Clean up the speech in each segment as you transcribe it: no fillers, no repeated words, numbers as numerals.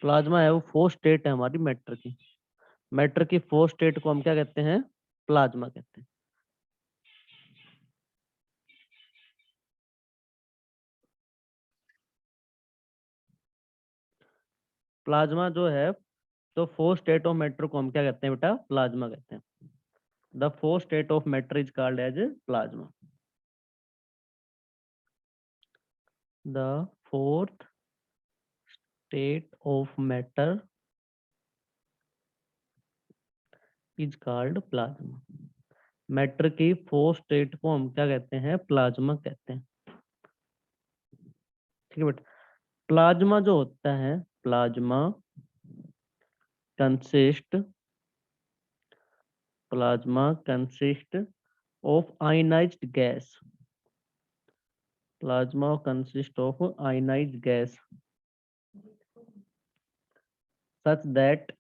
Plasma है वो fourth state है हमारी मैटर की। मैटर की फोर्थ स्टेट को हम क्या कहते हैं? प्लाज्मा कहते हैं। प्लाज्मा जो है, तो फोर्थ स्टेट ऑफ मैटर को हम क्या कहते हैं बेटा? प्लाज्मा कहते हैं। The fourth state of matter is called as plasma. The fourth state of matter is called plasma. Matter की फोर्थ स्टेट को हम क्या कहते हैं? प्लाज्मा कहते हैं। ठीक है बेटा। प्लाज्मा जो होता है, plasma consist plasma consist of ionised gas. Plasma consist of ionised gas such that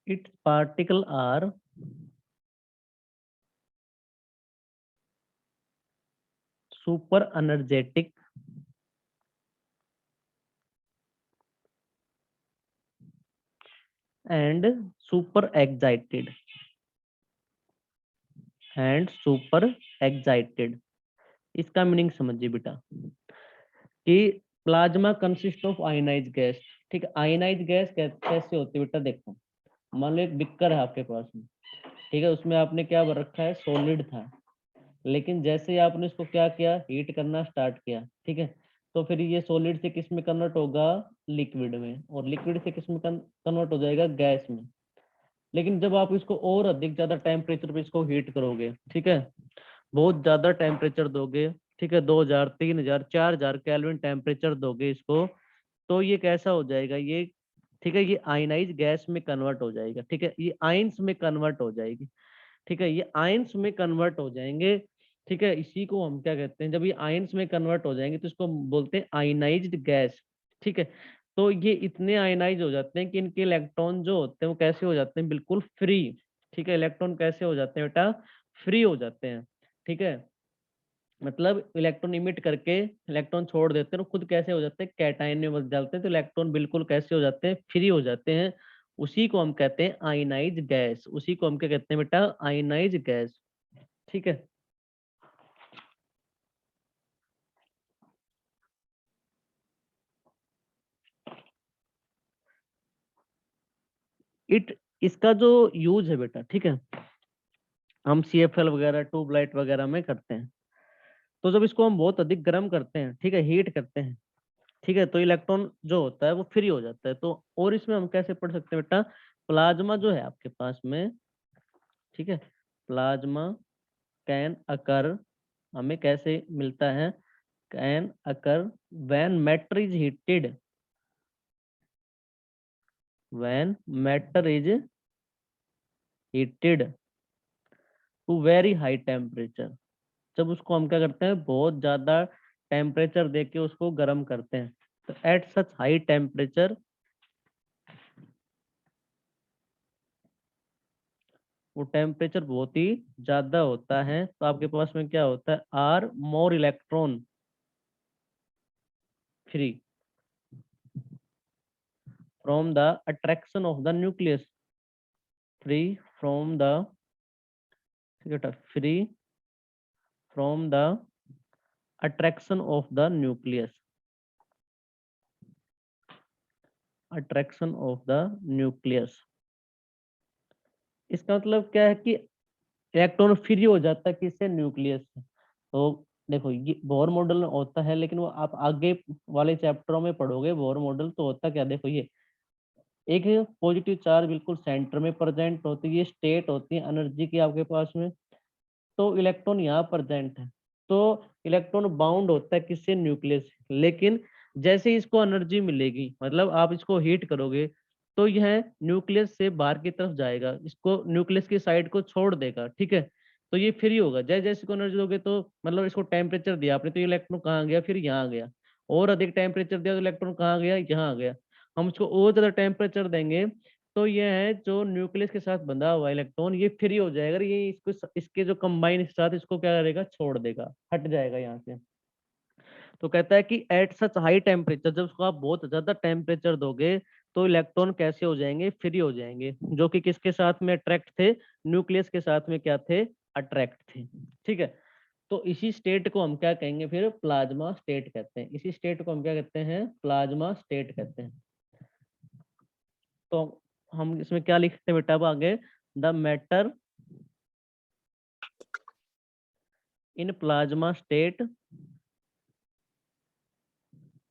its particles are super energetic and super excited इसका मीनिंग समझिए बेटा कि plasma consist of ionise gas. ठीक है, आयनाइज गैस कैसे होती है बेटा? देखो, मान लो एक बिक्कर है आपके पास में, ठीक है, उसमें आपने क्या भर रखा है? सॉलिड था। लेकिन जैसे ही आपने इसको क्या किया? हीट करना स्टार्ट किया, ठीक है, तो फिर ये सॉलिड से किस में कन्वर्ट होगा? लिक्विड में। और लिक्विड से किस में कन्वर्ट हो जाएगा? गैस में। लेकिन जब आप इसको और अधिक ज्यादा टेम्परेचर पे इसको हीट करोगे, ठीक है, बहुत ज्यादा टेम्परेचर दोगे, ठीक है, 2000 3000 4000 केल्विन टेम्परेचर दोगे इसको, तो ये कैसा हो जाएगा? ये, ठीक है, ये आयनाइज गैस में कन्वर्ट हो जाएगा। ठीक है, ये आयंस में कन्वर्ट हो जाएगी। ठीक है, ये आयंस में कन्वर्ट हो जाएंगे। ठीक है, इसी को हम क्या कहते हैं? जब ये आयंस में कन्वर्ट हो जाएंगे तो इसको बोलते हैं आयनाइज्ड गैस। ठीक है, तो ये इतने आयनाइज हो जाते हैं कि इनके इलेक्ट्रॉन जो होते हैं वो कैसे हो जाते हैं? बिल्कुल फ्री। ठीक है, इलेक्ट्रॉन कैसे हो जाते हैं बेटा? फ्री हो जाते हैं। ठीक है, मतलब इलेक्ट्रॉन इमिट करके इलेक्ट्रॉन छोड़ देते हैं, और खुद कैसे हो जाते हैं? कैटायन में बदल जाते हैं। तो इलेक्ट्रॉन बिल्कुल कैसे हो जाते हैं? फ्री हो जाते हैं। उसी को हम कहते हैं आयनाइज गैस। उसी को हम क्या कहते हैं बेटा? Ionise gas. ठीक है, इट इसका जो यूज है बेटा, ठीक है, हम CFL वगैरह ट्यूबलाइट वगैरह में करते हैं। तो जब इसको हम बहुत अधिक गर्म करते हैं, ठीक है, हीट करते हैं, ठीक है, तो इलेक्ट्रॉन जो होता है वो फ्री हो जाता है। तो और इसमें हम कैसे पढ़ सकते हैं बेटा? प्लाज्मा जो है आपके पास में, ठीक है, प्लाज्मा कैन अकर, हमें कैसे मिलता है? Can occur when matter is heated, when matter is heated to very high temperature. जब उसको हम क्या करते हैं? बहुत ज्यादा टेम्परेचर देके उसको गर्म करते हैं। तो एट सच हाई टेम्परेचर, वो टेम्परेचर बहुत ही ज्यादा होता है, तो आपके पास में क्या होता है? Or more electron free from the attraction of the nucleus. Free from the, ठीक है, free from the attraction of the nucleus. Attraction of the nucleus, इसका मतलब क्या है कि इलेक्ट्रॉन फ्री हो जाता है किससे? न्यूक्लियस से। तो देखो, ये बोर मॉडल होता है, लेकिन वो आप आगे वाले चैप्टरों में पढ़ोगे। बोर मॉडल तो होता क्या? देखो, ये एक पॉजिटिव चार्ज बिल्कुल सेंटर में प्रेजेंट होती है, ये स्टेट होती है एनर्जी की आपके पास में। तो इलेक्ट्रॉन यहाँ प्रेजेंट है, तो इलेक्ट्रॉन बाउंड होता है किससे? न्यूक्लियस से। लेकिन जैसे ही इसको एनर्जी मिलेगी, मतलब आप इसको हीट करोगे, तो यह न्यूक्लियस से बाहर की तरफ जाएगा, इसको न्यूक्लियस की साइड को छोड़ देगा। ठीक है, तो ये फ्री होगा। जैसे जैसे इसको एनर्जी दोगे, तो मतलब इसको टेम्परेचर दिया आपने, तो ये इलेक्ट्रॉन कहाँ गया? फिर यहाँ गया। और अधिक टेम्परेचर दिया तो इलेक्ट्रॉन कहाँ गया? यहाँ गया। हम इसको और ज्यादा टेम्परेचर देंगे, तो ये है जो न्यूक्लियस के साथ बंधा हुआ इलेक्ट्रॉन, ये फ्री हो जाएगा। ये इसको, इसके जो कंबाइन के साथ इसको क्या करेगा? छोड़ देगा, हट जाएगा यहाँ से। तो कहता है कि एट सच हाई टेम्परेचर, जब उसको आप बहुत ज्यादा टेम्परेचर दोगे तो इलेक्ट्रॉन कैसे हो जाएंगे, फ्री हो जाएंगे, जो कि किसके साथ में अट्रैक्ट थे, न्यूक्लियस के साथ में क्या थे, अट्रैक्ट थे। ठीक है, तो इसी स्टेट को हम क्या कहेंगे फिर, प्लाज्मा स्टेट कहते हैं। इसी स्टेट को हम क्या कहते हैं, प्लाज्मा स्टेट कहते हैं। तो हम इसमें क्या लिखते हैं बेटा अब आगे, the matter in plasma state,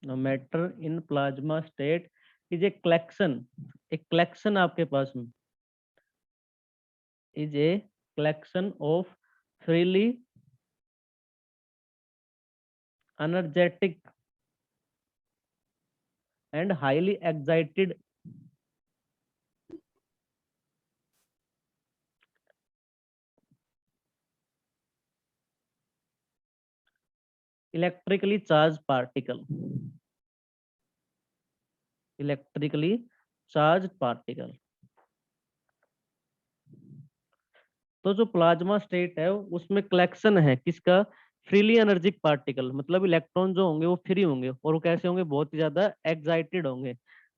matter in plasma state is a collection, एक कलेक्शन आपके पास में, is a collection of freely energetic and highly excited electrically charge particle, electrically charge particle. तो जो प्लाज्मा स्टेट है उसमें कलेक्शन है किसका, freely energic particle, मतलब इलेक्ट्रॉन जो होंगे वो फ्री होंगे और वो कैसे होंगे, बहुत ही ज्यादा एक्साइटेड होंगे।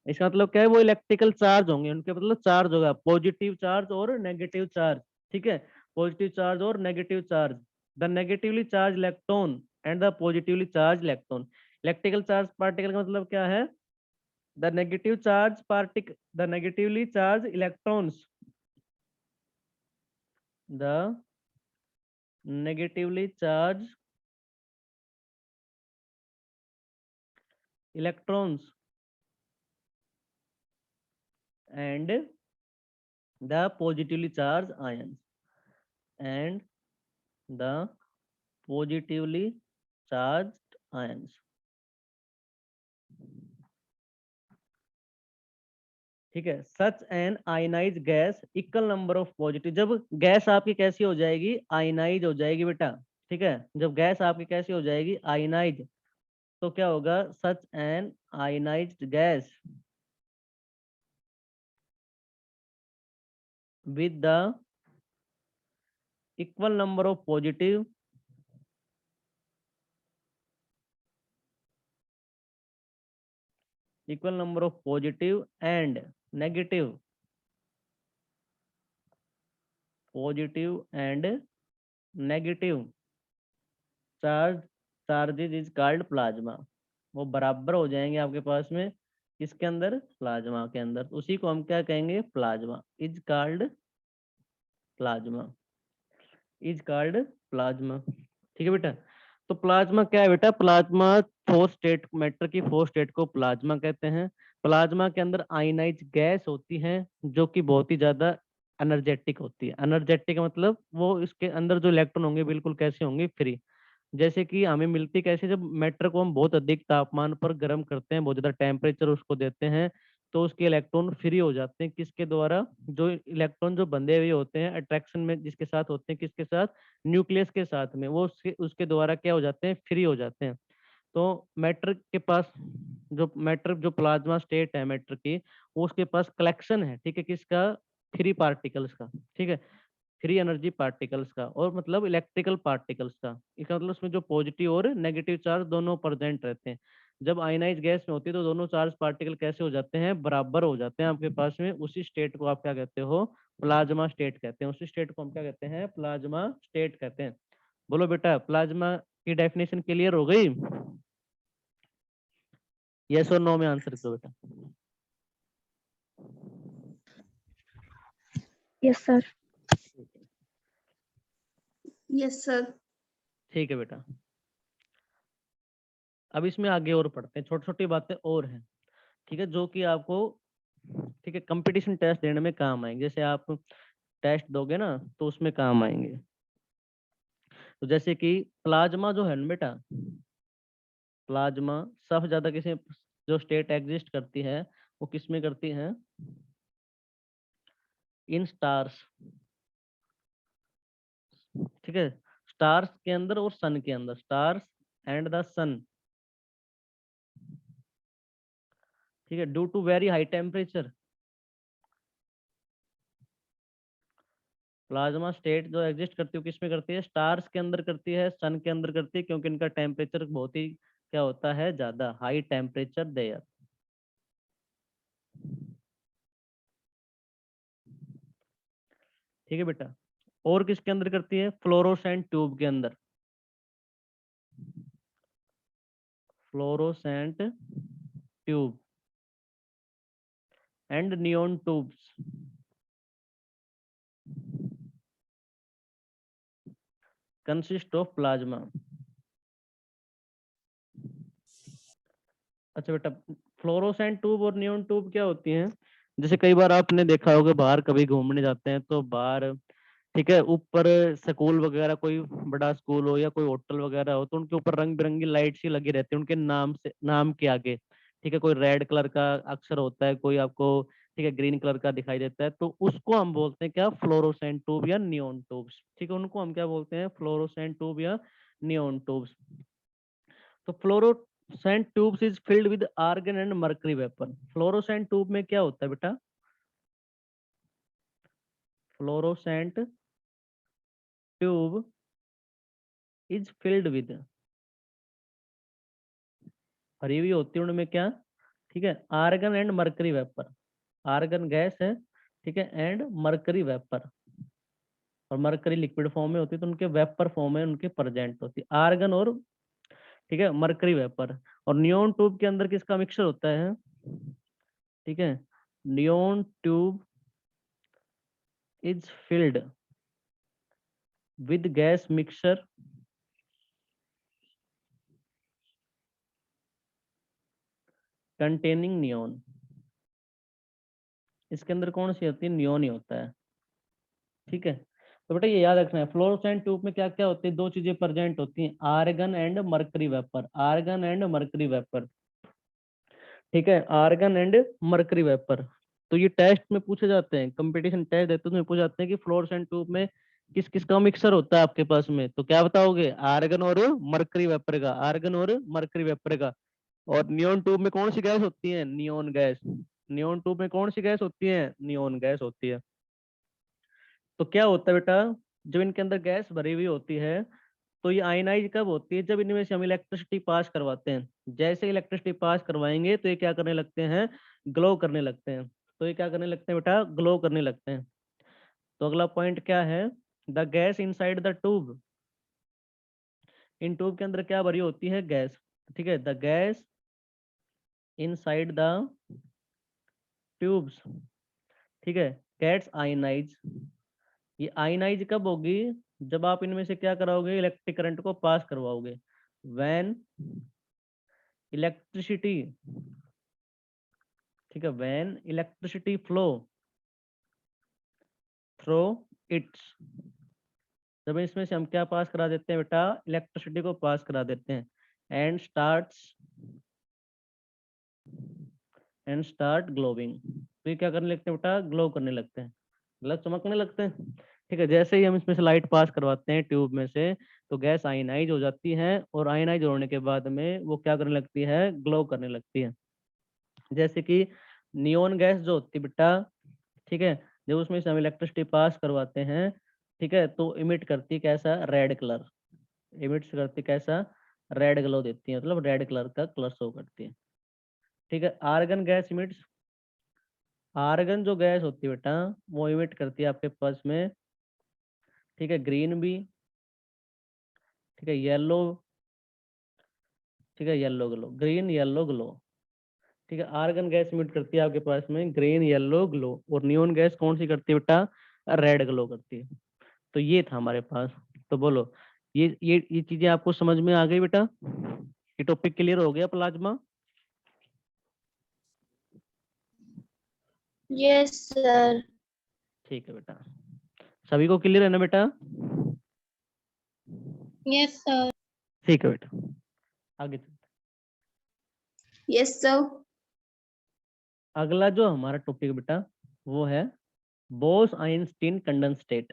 इसका मतलब क्या है, वो इलेक्ट्रिकल चार्ज होंगे, उनके मतलब चार्ज होगा, पॉजिटिव चार्ज और नेगेटिव चार्ज। ठीक है, पॉजिटिव चार्ज और negative charge, the negatively charge electron and the positively charge electron. Electrical charge particle का मतलब क्या है, the negative charge particle, the negatively charge electrons, the negatively charged electrons and the positively charged ions, and the positively charged ions। ठीक है, such an ionise gas equal number of positive, जब gas आपकी कैसी हो जाएगी, ionise हो जाएगी बेटा। ठीक है, जब गैस आपकी कैसी हो जाएगी, आयनाइज, तो क्या होगा, such an ionised gas with the equal number of positive and negative, positive and negative charge, charges is called plasma. वो बराबर हो जाएंगे आपके पास में, किसके अंदर, प्लाज्मा के अंदर, उसी को हम क्या कहेंगे, plasma is called, plasma is called plasma. ठीक है बेटा, तो प्लाज्मा क्या है बेटा, प्लाज्मा फोर स्टेट, मैटर की फोर स्टेट को प्लाज्मा कहते हैं। प्लाज्मा के अंदर आयनाइज गैस होती है जो कि बहुत ही ज्यादा एनर्जेटिक होती है। एनर्जेटिक मतलब वो इसके अंदर जो इलेक्ट्रॉन होंगे बिल्कुल कैसे होंगे, फ्री। जैसे कि हमें मिलती कैसे, जब मैटर को हम बहुत अधिक तापमान पर गर्म करते हैं, बहुत ज्यादा टेम्परेचर उसको देते हैं, तो उसके इलेक्ट्रॉन फ्री हो जाते हैं, किसके द्वारा, जो इलेक्ट्रॉन जो बंधे हुए होते हैं अट्रैक्शन में जिसके साथ होते हैं, किसके साथ, न्यूक्लियस के साथ में, वो उसके उसके द्वारा क्या हो जाते हैं, फ्री हो जाते हैं। तो मैटर के पास, जो मैटर जो प्लाज्मा स्टेट है मैटर की, वो उसके पास कलेक्शन है, ठीक है, किसका, फ्री पार्टिकल्स का। ठीक है, फ्री एनर्जी पार्टिकल्स का, और मतलब इलेक्ट्रिकल पार्टिकल्स का। इसका मतलब उसमें जो पॉजिटिव और नेगेटिव चार्ज दोनों प्रेजेंट रहते हैं। जब आयनाइज गैस में होती है तो दोनों चार्ज पार्टिकल कैसे हो जाते हैं, बराबर हो जाते हैं आपके पास में। उसी स्टेट को आप क्या कहते हो, प्लाज्मा स्टेट कहते हैं। उसी स्टेट को हम क्या कहते हैं, प्लाज्मा स्टेट कहते हैं। बोलो बेटा, प्लाज्मा की डेफिनेशन क्लियर हो गई, यस और नो में आंसर करो बेटा। Yes sir. Yes sir. ठीक है बेटा, अब इसमें आगे और पढ़ते हैं, छोटी छोटी बातें और हैं, ठीक है, जो कि आपको, ठीक है, कंपटीशन टेस्ट देने में काम आएंगे। जैसे आप टेस्ट दोगे ना तो उसमें काम आएंगे। तो जैसे कि प्लाज्मा जो है ना बेटा, प्लाज्मा सबसे ज्यादा किसी जो स्टेट एग्जिस्ट करती है वो किस में करती है, इन स्टार्स। ठीक है, स्टार्स के अंदर और सन के अंदर, स्टार्स एंड द सन। ठीक है, due to very high temperature, plasma state जो एग्जिस्ट करती है किस में करती है, स्टार्स के अंदर करती है, सन के अंदर करती है, क्योंकि इनका टेम्परेचर बहुत ही क्या होता है, ज्यादा, हाई टेम्परेचर देयर। ठीक है बेटा। और किसके अंदर करती है, फ्लोरोसेंट ट्यूब के अंदर, fluorescent tube and neon tubes consist of plasma. अच्छा बेटा, फ्लोरोसेंट ट्यूब और नियॉन ट्यूब क्या होती हैं, जैसे कई बार आपने देखा होगा बाहर कभी घूमने जाते हैं तो बाहर, ठीक है, ऊपर स्कूल वगैरह, कोई बड़ा स्कूल हो या कोई होटल वगैरह हो, तो उनके ऊपर रंग बिरंगी लाइट्स ही लगी रहती है उनके नाम से, नाम के आगे। ठीक है, कोई रेड कलर का अक्षर होता है, कोई आपको, ठीक है, ग्रीन कलर का दिखाई देता है, तो उसको हम बोलते हैं क्या, फ्लोरोसेंट ट्यूब या नियॉन ट्यूब्स। ठीक है, उनको हम क्या बोलते हैं, फ्लोरोसेंट ट्यूब या नियॉन ट्यूब्स। तो fluorescent tubes is filled with argon and mercury vapour. Fluorescent tube में क्या होता है बेटा, fluorescent tube is filled with, भरी हुई होती है उनमें क्या, ठीक है, argon and mercury vapour. Argon gas है, ठीक है, एंड मरकरी वेपर, और मरकरी लिक्विड फॉर्म में होती है तो उनके वेपर फॉर्म में उनके प्रेजेंट होती है, आर्गन और, ठीक है, मरकरी वेपर। और नियोन ट्यूब के अंदर किसका मिक्सचर होता है, ठीक है, neon tube is filled with gas mixture containing neon. इसके अंदर कौन सी होती है, नियोन ही होता है। ठीक है, तो बेटा ये याद रखना है, फ्लोरोसेंट ट्यूब में क्या क्या होती है, दो चीजें प्रेजेंट होती हैं, argon and mercury vapour, argon and mercury vapour. ठीक है, आर्गन एंड मरकरी वेपर। तो ये टेस्ट में पूछे जाते हैं, कंपटीशन टेस्ट देते हैं, तो पूछे जाते हैं कि फ्लोरोसेंट ट्यूब में किस किस का मिक्सर होता है आपके पास में, तो क्या बताओगे, आर्गन और मरकरी वेपर का, आर्गन और मरकरी वेपर का। और नियोन ट्यूब में कौन सी गैस होती है, नियोन गैस। नियोन ट्यूब में कौन सी गैस होती है, नियोन गैस होती है। तो क्या होता है बेटा, जब इनके अंदर गैस भरी हुई होती है, तो ये आयनाइज कब होती है, जब इनमें से हम इलेक्ट्रिसिटी पास करवाते हैं। जैसे इलेक्ट्रिसिटी पास करवाएंगे तो ये क्या करने लगते हैं, ग्लो करने लगते हैं। तो ये क्या करने लगते हैं बेटा, ग्लो करने लगते हैं। तो अगला पॉइंट क्या है, the gas inside the tube, in tube के अंदर क्या भरी होती है, गैस। ठीक है, the gas inside the tubes, ठीक है, गेट्स आयनाइज। ये आयनाइज कब होगी, जब आप इनमें से क्या कराओगे, इलेक्ट्रिक करंट को पास करवाओगे। व्हेन इलेक्ट्रिसिटी, ठीक है, when electricity flow through it's, जब इसमें से हम क्या पास करा देते हैं बेटा, इलेक्ट्रिसिटी को पास करा देते हैं। And starts, and start glowing, तो ये क्या करने लगते हैं बेटा, ग्लो करने लगते हैं, मतलब चमकने लगते हैं। ठीक है, जैसे ही हम इसमें से लाइट पास करवाते हैं ट्यूब में से, तो गैस आयनाइज हो जाती है, और आयनाइज होने के बाद में वो क्या करने लगती है, ग्लो करने लगती है। जैसे कि नियोन गैस जो होती है बेटा, ठीक है, जब उसमें से हम इलेक्ट्रिसिटी पास करवाते हैं, ठीक है, तो इमिट करती है कैसा, रेड कलर, इमिट करती कैसा, रेड ग्लो देती है, मतलब रेड कलर का कलर शो करती है। ठीक है, आर्गन गैस इमिट्स, आर्गन जो गैस होती है बेटा, वो इमिट करती है आपके पास में, ठीक है, ग्रीन भी, ठीक है, येलो, ठीक है, yellow glow, green yellow glow. ठीक है, आर्गन गैस इमिट करती है आपके पास में ग्रीन येलो ग्लो, और नियोन गैस कौन सी करती है बेटा, रेड ग्लो करती है। तो ये था हमारे पास। तो बोलो, ये चीजें आपको समझ में आ गई बेटा, ये टॉपिक क्लियर हो गया, प्लाज्मा। Yes sir. ठीक है बेटा, सभी को क्लियर है ना बेटा। Yes sir. ठीक है बेटा, आगे चलते यस सर। हैं। अगला जो हमारा टॉपिक बेटा, वो है Bose Einstein condensate.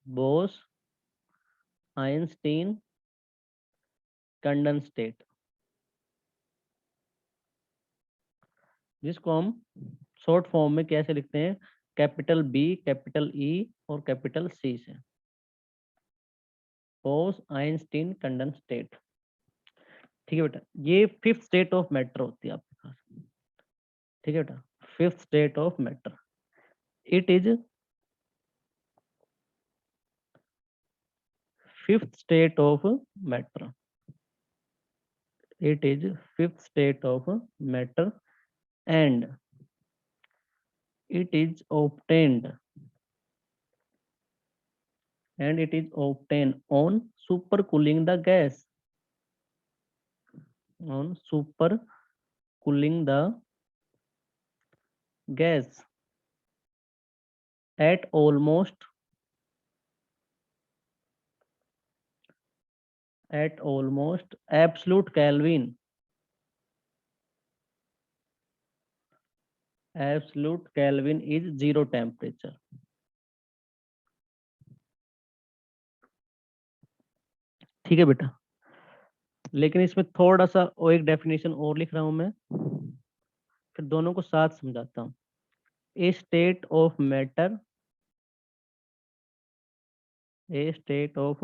Bose Einstein condensate, जिसको हम शॉर्ट फॉर्म में कैसे लिखते हैं, कैपिटल बी, कैपिटल ई और कैपिटल सी से। Bose-Einstein condense state. ठीक है बेटा, ये फिफ्थ स्टेट ऑफ मैटर होती है आपके पास। ठीक है बेटा, fifth state of matter, it is fifth state of matter, it is fifth state of matter and it is obtained on supercooling the gas, on supercooling the gas at almost absolute Kelvin. Absolute Kelvin is zero temperature. ठीक है बेटा, लेकिन इसमें थोड़ा सा और एक definition और लिख रहा हूं मैं, फिर दोनों को साथ समझाता हूँ। A state of matter, a state of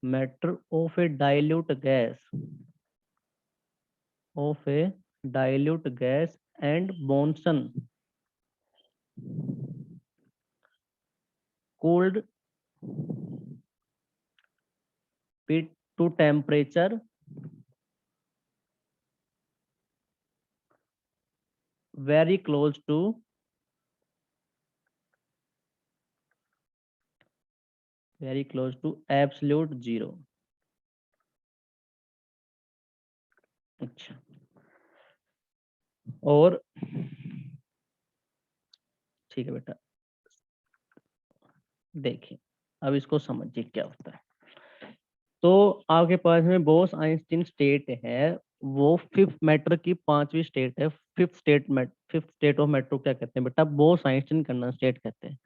matter of a dilute gas and Bunsen cooled it to temperature very close to absolute zero. अच्छा, और ठीक है बेटा, देखिए अब इसको समझिए क्या होता है। तो आपके पास में बोस आइंस्टीन स्टेट है, वो फिफ्थ मैटर की पांचवी स्टेट है। फिफ्थ स्टेट ऑफ मैटर क्या कहते हैं बेटा? बोस आइंस्टीन कंडेंस स्टेट कहते हैं।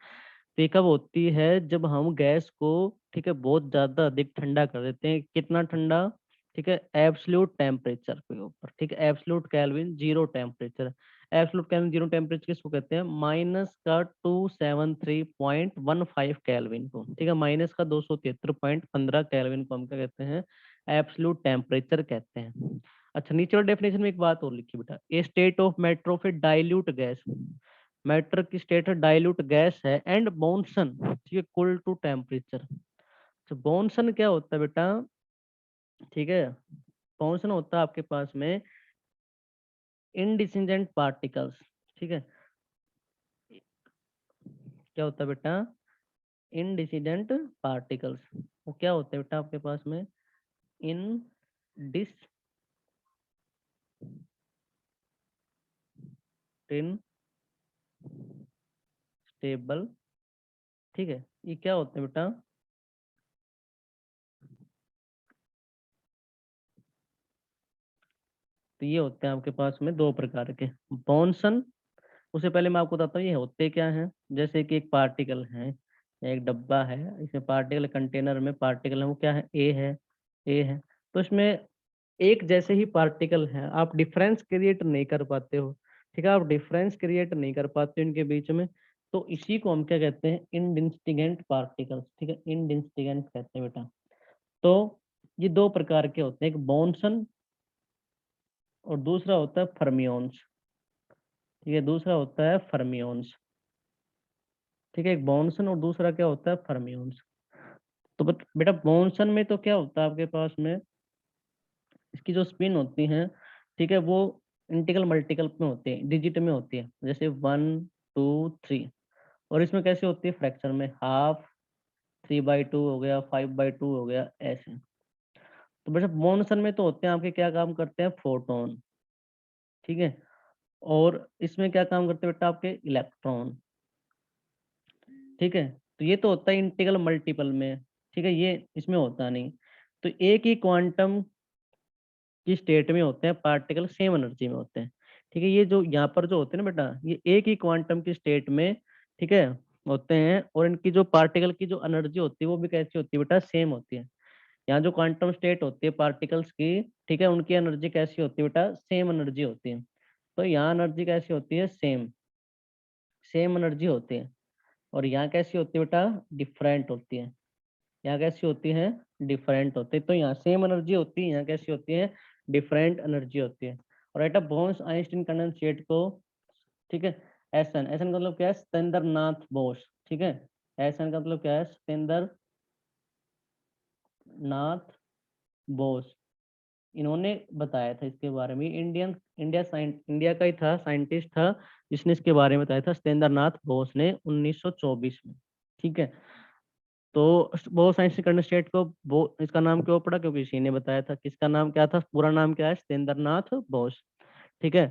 तो ये कब होती है? जब हम गैस को, ठीक है, बहुत ज्यादा अधिक ठंडा कर देते हैं। कितना ठंडा? ठीक है, एब्सोल्यूट टेम्परेचर के ऊपर। ठीक है, absolute kelvin zero temperature. Absolute kelvin zero temperature किसको कहते हैं? -273.15 केल्विन को। ठीक है, -273.15 केल्विन को हम क्या कहते हैं? एब्सोल्यूट टेम्परेचर कहते हैं। अच्छा, नीचे वाले डेफिनेशन में एक बात और लिखी बेटा, a state of matter of a dilute gas. Matter की स्टेट है डाइल्यूट गैस है, एंड बॉन्सन, ठीक है, कूल टू टेम्परेचर। तो बॉन्सन क्या होता है बेटा? ठीक है, बॉन्सन होता है आपके पास में इंडिसेंट पार्टिकल्स। ठीक है, क्या होता है बेटा? Indecent particles. वो क्या होते हैं बेटा आपके पास में? इनस्टेबल। ठीक है, ये क्या होते हैं बेटा? तो ये होते हैं आपके पास में दो प्रकार के बॉन्सन। उससे पहले मैं आपको बताता हूँ ये होते क्या हैं। जैसे कि एक पार्टिकल है, एक डब्बा है, इसमें पार्टिकल कंटेनर में पार्टिकल है, वो क्या है? ए है। तो इसमें एक जैसे ही पार्टिकल है, आप डिफरेंस क्रिएट नहीं कर पाते हो। ठीक है, आप डिफरेंस क्रिएट नहीं कर पाते हो इनके बीच में। तो इसी को हम क्या कहते हैं? इंडिस्टिंगेंट पार्टिकल्स। ठीक है, इंडिस्टिंगेंट कहते हैं बेटा। तो ये दो प्रकार के होते हैं, एक बॉन्सन और दूसरा होता है फर्मियोन्स। ठीक है, दूसरा होता है फर्मियोन्स। ठीक है, एक बॉन्सन और दूसरा क्या होता है? फर्मियोन्स। तो बेटा बॉन्सन में तो क्या होता है आपके पास में? इसकी जो स्पिन होती है, ठीक है, वो इंटीग्रल मल्टीपल में होती है, डिजिट में होती है, जैसे 1 2 3। और इसमें कैसे होती है? फ्रैक्शन में, हाफ, 3/2 हो गया, 5/2 हो गया, ऐसे। तो बेटा बॉन्सन में तो होते हैं आपके, क्या काम करते हैं? फोटोन। ठीक है, और इसमें क्या काम करते हैं बेटा? आपके इलेक्ट्रॉन। ठीक है, तो ये तो होता है इंटीग्रल मल्टीपल में। ठीक है, ये इसमें होता नहीं। तो एक ही क्वांटम की स्टेट में होते हैं पार्टिकल, सेम एनर्जी में होते हैं। ठीक है, ये जो यहाँ पर जो होते हैं ना बेटा, ये एक ही क्वांटम की स्टेट में, ठीक है, होते हैं। और इनकी जो पार्टिकल की जो एनर्जी होती है वो भी कैसी होती है बेटा? सेम होती है। यहाँ जो क्वांटम स्टेट होती है पार्टिकल्स की, ठीक है, उनकी एनर्जी कैसी होती है बेटा? सेम एनर्जी होती है। तो यहाँ एनर्जी कैसी होती है? सेम, सेम एनर्जी होती है। और यहाँ कैसी होती है बेटा? डिफरेंट होती है। यहाँ कैसी होती है? डिफरेंट होते हैं। तो यहाँ सेम एनर्जी होती है, यहाँ कैसी होती है, डिफरेंट एनर्जी होती है। और राइट बोस आइंस्टीन कंडेंसेट को, ठीक है, एसन, एसन का मतलब क्या है, सत्येंद्र नाथ बोस, ठीक है, एसन का मतलब क्या है, सत्येंद्र नाथ बोस, इन्होंने बताया था इसके बारे में। इंडिया का ही था, साइंटिस्ट था जिसने इसके बारे में बताया था, सत्येंद्र नाथ बोस ने 1924 में, ठीक है। तो बोस आइंस्टीन कंडेंसेट को इसका नाम क्यों पड़ा, क्योंकि इसी ने बताया था। किसका नाम क्या था, पूरा नाम क्या है, सत्येंद्र नाथ बोस, ठीक है।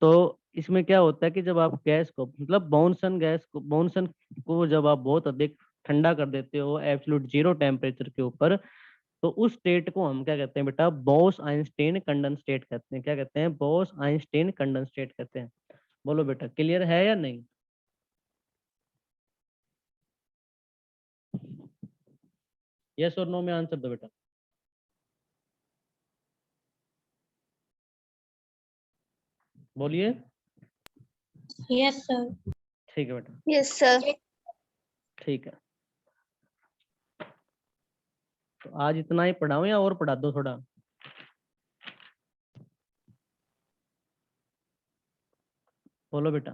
तो इसमें क्या होता है कि जब आप गैस को, मतलब बॉन्सन को जब आप बहुत अधिक ठंडा कर देते हो एब्सोल्यूट जीरो टेम्परेचर के ऊपर, तो उस स्टेट को हम क्या कहते हैं बेटा, बोस आइंस्टीन कंडेंसेट कहते हैं। क्या कहते हैं, बोस आइंस्टीन कंडेंसेट कहते हैं। बोलो बेटा, क्लियर है या नहीं? यस और नो में आंसर दो बेटा। बोलिए। Yes, sir. ठीक है बेटा, Yes, sir. ठीक है। तो आज इतना ही पढ़ाऊं या और पढ़ा दो थोड़ा? बोलो बेटा।